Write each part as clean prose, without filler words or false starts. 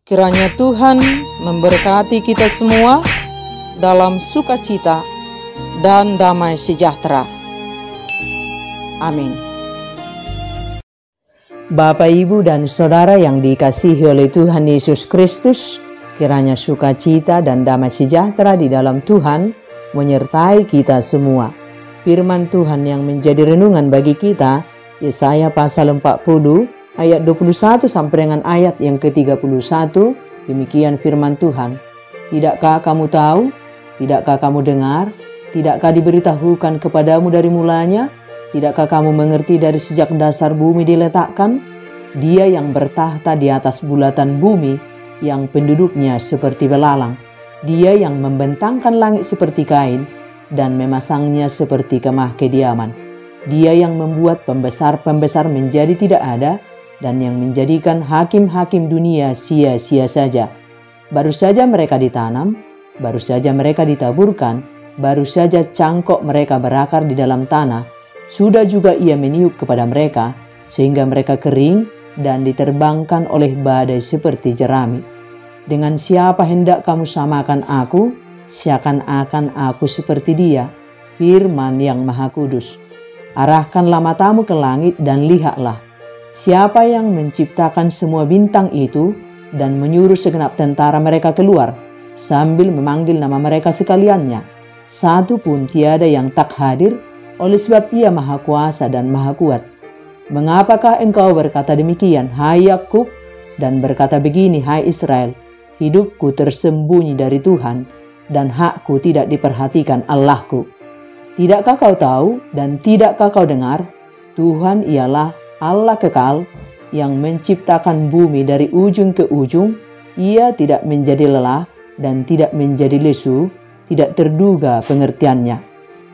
Kiranya Tuhan memberkati kita semua dalam sukacita dan damai sejahtera. Amin. Bapak, Ibu, dan Saudara yang dikasihi oleh Tuhan Yesus Kristus, kiranya sukacita dan damai sejahtera di dalam Tuhan menyertai kita semua. Firman Tuhan yang menjadi renungan bagi kita, Yesaya pasal 40, ayat 21 sampai dengan ayat yang ke-31, demikian firman Tuhan. Tidakkah kamu tahu? Tidakkah kamu dengar? Tidakkah diberitahukan kepadamu dari mulanya? Tidakkah kamu mengerti dari sejak dasar bumi diletakkan? Dia yang bertahta di atas bulatan bumi, yang penduduknya seperti belalang. Dia yang membentangkan langit seperti kain dan memasangnya seperti kemah kediaman. Dia yang membuat pembesar-pembesar menjadi tidak ada, dan yang menjadikan hakim-hakim dunia sia-sia saja. Baru saja mereka ditanam, baru saja mereka ditaburkan, baru saja cangkok mereka berakar di dalam tanah, sudah juga ia meniup kepada mereka, sehingga mereka kering dan diterbangkan oleh badai seperti jerami. Dengan siapa hendak kamu samakan aku? Seakan-akan aku seperti dia, firman yang Maha Kudus. Arahkanlah matamu ke langit dan lihatlah, siapa yang menciptakan semua bintang itu dan menyuruh segenap tentara mereka keluar sambil memanggil nama mereka sekaliannya. Satu pun tiada yang tak hadir, oleh sebab ia Maha Kuasa dan Maha Kuat. Mengapakah engkau berkata demikian, hai Yakub, dan berkata begini, hai Israel, hidupku tersembunyi dari Tuhan dan hakku tidak diperhatikan Allahku. Tidakkah kau tahu dan tidakkah kau dengar? Tuhan ialah Allah kekal yang menciptakan bumi dari ujung ke ujung. Ia tidak menjadi lelah dan tidak menjadi lesu, tidak terduga pengertiannya.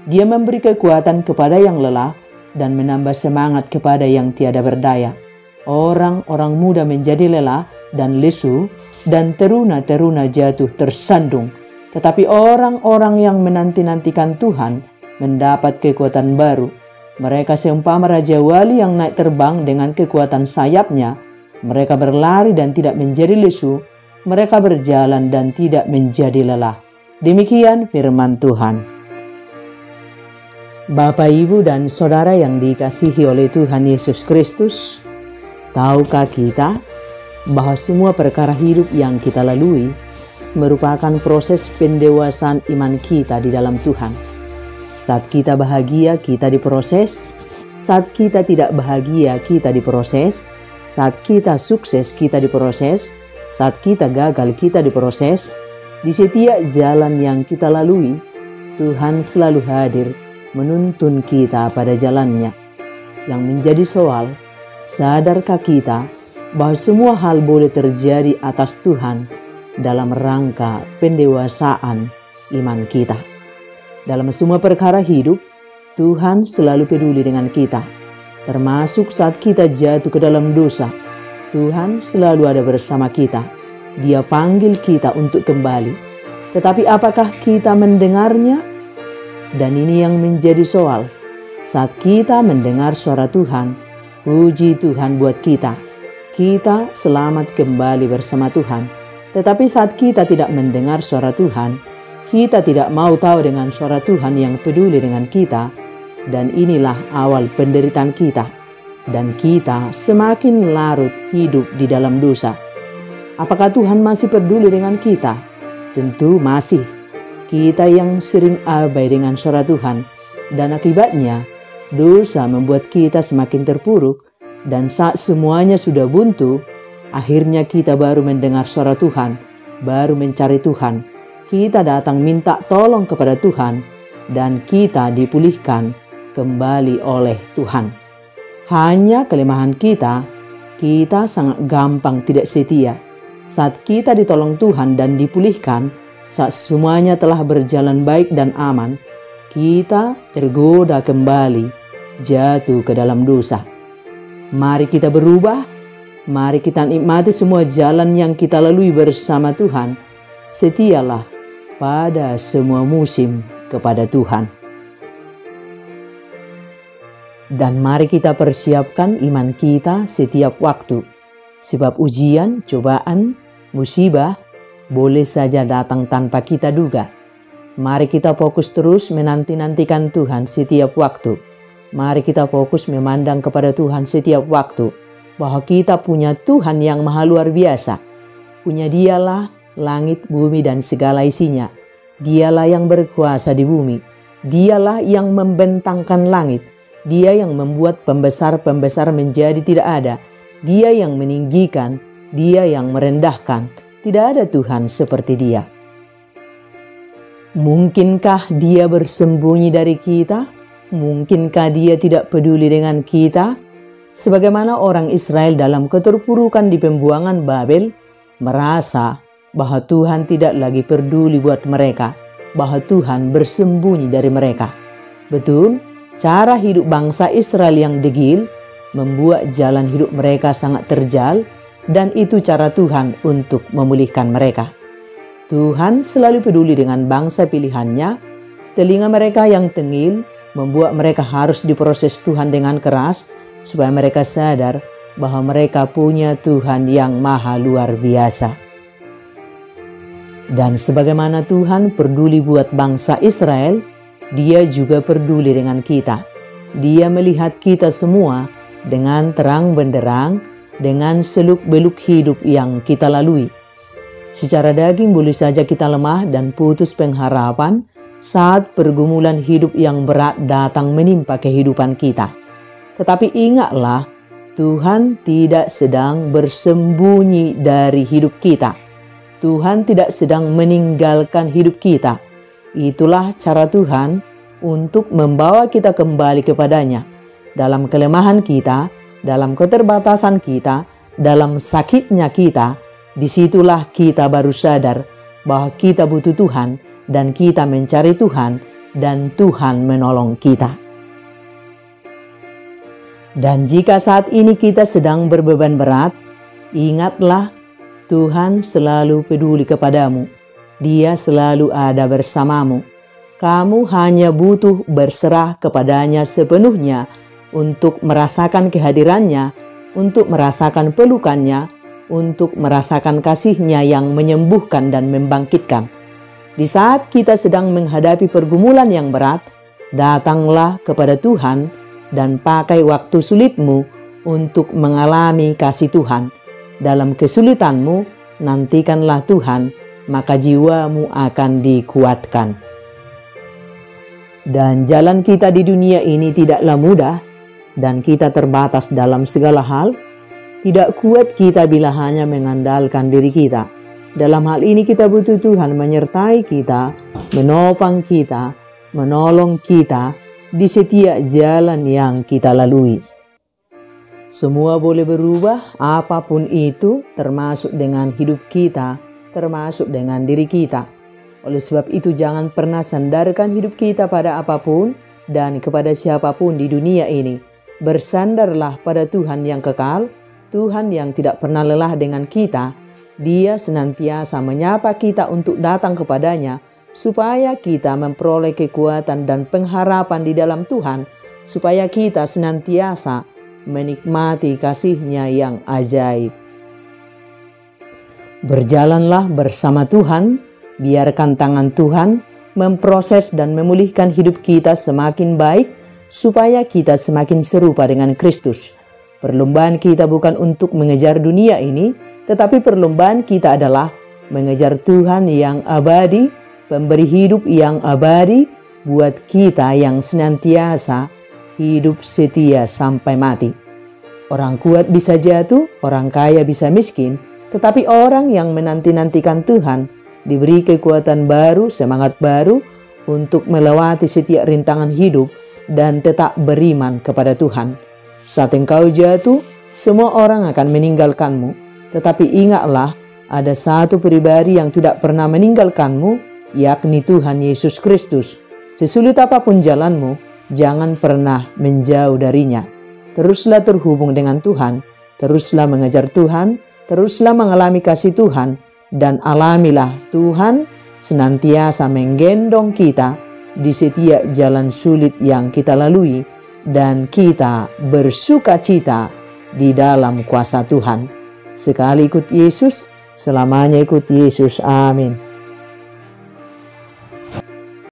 Dia memberi kekuatan kepada yang lelah dan menambah semangat kepada yang tiada berdaya. Orang-orang muda menjadi lelah dan lesu, dan teruna-teruna jatuh tersandung. Tetapi orang-orang yang menanti-nantikan Tuhan mendapat kekuatan baru. Mereka seumpama Raja Wali yang naik terbang dengan kekuatan sayapnya. Mereka berlari dan tidak menjadi lesu. Mereka berjalan dan tidak menjadi lelah. Demikian firman Tuhan. Bapak, Ibu, dan Saudara yang dikasihi oleh Tuhan Yesus Kristus, tahukah kita bahwa semua perkara hidup yang kita lalui merupakan proses pendewasaan iman kita di dalam Tuhan. Saat kita bahagia, kita diproses. Saat kita tidak bahagia, kita diproses. Saat kita sukses, kita diproses. Saat kita gagal, kita diproses. Di setiap jalan yang kita lalui, Tuhan selalu hadir menuntun kita pada jalannya. Yang menjadi soal, sadarkah kita bahwa semua hal boleh terjadi atas Tuhan dalam rangka pendewasaan iman kita? Dalam semua perkara hidup, Tuhan selalu peduli dengan kita. Termasuk saat kita jatuh ke dalam dosa, Tuhan selalu ada bersama kita. Dia panggil kita untuk kembali. Tetapi apakah kita mendengarnya? Dan ini yang menjadi soal. Saat kita mendengar suara Tuhan, puji Tuhan buat kita. Kita selamat kembali bersama Tuhan. Tetapi saat kita tidak mendengar suara Tuhan, kita tidak mau tahu dengan suara Tuhan yang peduli dengan kita, dan inilah awal penderitaan kita, dan kita semakin larut hidup di dalam dosa. Apakah Tuhan masih peduli dengan kita? Tentu masih. Kita yang sering abai dengan suara Tuhan, dan akibatnya dosa membuat kita semakin terpuruk, dan saat semuanya sudah buntu, akhirnya kita baru mendengar suara Tuhan, baru mencari Tuhan. Kita datang minta tolong kepada Tuhan dan kita dipulihkan kembali oleh Tuhan. Hanya kelemahan kita sangat gampang tidak setia. Saat kita ditolong Tuhan dan dipulihkan, saat semuanya telah berjalan baik dan aman, kita tergoda kembali, jatuh ke dalam dosa. Mari kita berubah, mari kita nikmati semua jalan yang kita lalui bersama Tuhan. Setialah pada semua musim kepada Tuhan. Dan mari kita persiapkan iman kita setiap waktu, sebab ujian, cobaan musibah boleh saja datang tanpa kita duga. Mari kita fokus terus menanti-nantikan Tuhan setiap waktu. Mari kita fokus memandang kepada Tuhan setiap waktu, bahwa kita punya Tuhan yang maha luar biasa. Punya Dialah langit, bumi, dan segala isinya. Dialah yang berkuasa di bumi. Dialah yang membentangkan langit. Dia yang membuat pembesar-pembesar menjadi tidak ada. Dia yang meninggikan, Dia yang merendahkan. Tidak ada Tuhan seperti Dia. Mungkinkah Dia bersembunyi dari kita? Mungkinkah Dia tidak peduli dengan kita? Sebagaimana orang Israel dalam keterpurukan di pembuangan Babel, merasa bahwa Tuhan tidak lagi peduli buat mereka, bahwa Tuhan bersembunyi dari mereka. Betul, cara hidup bangsa Israel yang degil membuat jalan hidup mereka sangat terjal, dan itu cara Tuhan untuk memulihkan mereka. Tuhan selalu peduli dengan bangsa pilihannya. Telinga mereka yang tengil membuat mereka harus diproses Tuhan dengan keras, supaya mereka sadar bahwa mereka punya Tuhan yang maha luar biasa. Dan sebagaimana Tuhan peduli buat bangsa Israel, Dia juga peduli dengan kita. Dia melihat kita semua dengan terang benderang, dengan seluk-beluk hidup yang kita lalui. Secara daging boleh saja kita lemah dan putus pengharapan saat pergumulan hidup yang berat datang menimpa kehidupan kita. Tetapi ingatlah, Tuhan tidak sedang bersembunyi dari hidup kita. Tuhan tidak sedang meninggalkan hidup kita. Itulah cara Tuhan untuk membawa kita kembali kepadanya. Dalam kelemahan kita, dalam keterbatasan kita, dalam sakitnya kita, disitulah kita baru sadar bahwa kita butuh Tuhan dan kita mencari Tuhan dan Tuhan menolong kita. Dan jika saat ini kita sedang berbeban berat, ingatlah Tuhan selalu peduli kepadamu. Dia selalu ada bersamamu. Kamu hanya butuh berserah kepadanya sepenuhnya untuk merasakan kehadirannya, untuk merasakan pelukannya, untuk merasakan kasihnya yang menyembuhkan dan membangkitkan. Di saat kita sedang menghadapi pergumulan yang berat, datanglah kepada Tuhan dan pakai waktu sulitmu untuk mengalami kasih Tuhan. Dalam kesulitanmu, nantikanlah Tuhan, maka jiwamu akan dikuatkan. Dan jalan kita di dunia ini tidaklah mudah, dan kita terbatas dalam segala hal. Tidak kuat kita bila hanya mengandalkan diri kita. Dalam hal ini kita butuh Tuhan menyertai kita, menopang kita, menolong kita di setiap jalan yang kita lalui. Semua boleh berubah, apapun itu, termasuk dengan hidup kita, termasuk dengan diri kita. Oleh sebab itu jangan pernah sandarkan hidup kita pada apapun dan kepada siapapun di dunia ini. Bersandarlah pada Tuhan yang kekal, Tuhan yang tidak pernah lelah dengan kita. Dia senantiasa menyapa kita untuk datang kepadanya, supaya kita memperoleh kekuatan dan pengharapan di dalam Tuhan, supaya kita senantiasa menikmati kasih-Nya yang ajaib. Berjalanlah bersama Tuhan, biarkan tangan Tuhan memproses dan memulihkan hidup kita semakin baik, supaya kita semakin serupa dengan Kristus. Perlombaan kita bukan untuk mengejar dunia ini, tetapi perlombaan kita adalah mengejar Tuhan yang abadi, pemberi hidup yang abadi buat kita yang senantiasa hidup setia sampai mati. Orang kuat bisa jatuh, orang kaya bisa miskin, tetapi orang yang menanti-nantikan Tuhan diberi kekuatan baru, semangat baru untuk melewati setiap rintangan hidup dan tetap beriman kepada Tuhan. Saat engkau jatuh, semua orang akan meninggalkanmu, tetapi ingatlah, ada satu pribadi yang tidak pernah meninggalkanmu, yakni Tuhan Yesus Kristus. Sesulit apapun jalanmu, jangan pernah menjauh darinya. Teruslah terhubung dengan Tuhan, teruslah mengejar Tuhan, teruslah mengalami kasih Tuhan, dan alamilah Tuhan senantiasa menggendong kita di setiap jalan sulit yang kita lalui, dan kita bersukacita di dalam kuasa Tuhan. Sekali ikut Yesus, selamanya ikut Yesus. Amin.